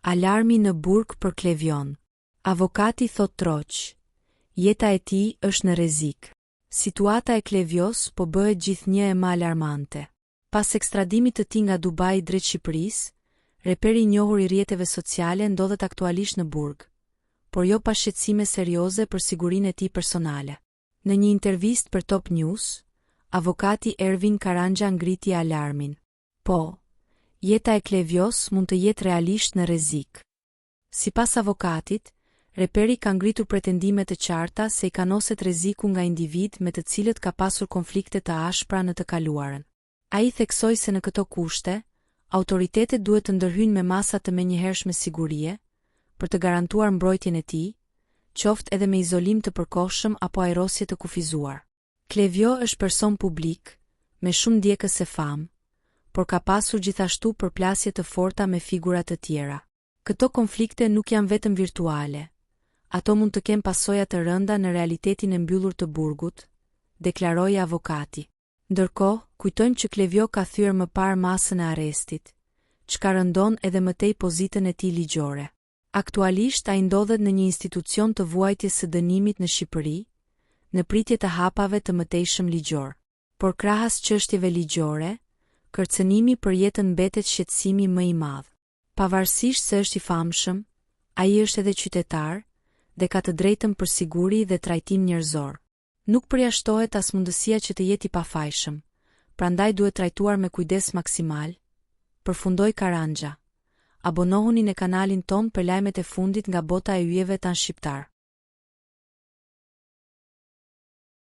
Alarmi në burg për Klevion. Avokati thot troq. Jeta e tij është në rrezik. Situata e Klevios po bëhet gjithnjë e më alarmante. Pas ekstradimit të tij nga Dubai drejt Shqipërisë, reperi i njohur i rrjeteve sociale ndodhet aktualisht në burg, por jo pa shqetësime serioze për sigurinë e tij personale. Në një intervistë për Top News, avokati Ervin Karanja ngriti alarmin. Po, jeta e Klevios mund të jetë realisht në rrezik. Sipas avokatit, reperi ka ngritur pretendime të qarta se i kanoset rreziku nga individ me të cilët ka pasur konflikte të ashpra në të kaluarën. Ai theksoi se në këto kushte, autoritetet duhet të ndërhyjnë me masa të menjëhershme sigurie për të garantuar mbrojtjen e tij, qoftë edhe me izolim të përkohshëm apo ajrosje të kufizuar. Klevio është person publik, me shumë ndjekës e famë, por ka pasur gjithashtu përplasje të forta me figura të tjera. Këto konflikte nuk janë vetëm virtuale. Ato mund të kenë pasoja të rënda në realitetin e mbyllur të burgut, deklaroi avokati. Ndërkohë, kujtojmë që Klevio ka thyer më parë masën e arrestit, çka rëndon edhe më tej pozitën e tij ligjore. Aktualisht ai ndodhet në një institucion të vuajtjes së dënimit në Shqipëri, në pritje të hapave të mëtejshëm ligjor. Por krahas çështjeve ligjore, kërcënimi për jetën mbetet shqetësimi më i madh. Pavarësisht se është i famshëm, ai është edhe qytetar dhe ka të drejtën për siguri dhe trajtim njerëzor. Nuk përjashtohet as mundësia që të jetë i pafajshëm, prandaj duhet trajtuar me kujdes maksimal, përfundoi Karanja. Abonohuni në kanalin ton për lajmet e fundit nga bota e yjeve tan shqiptar.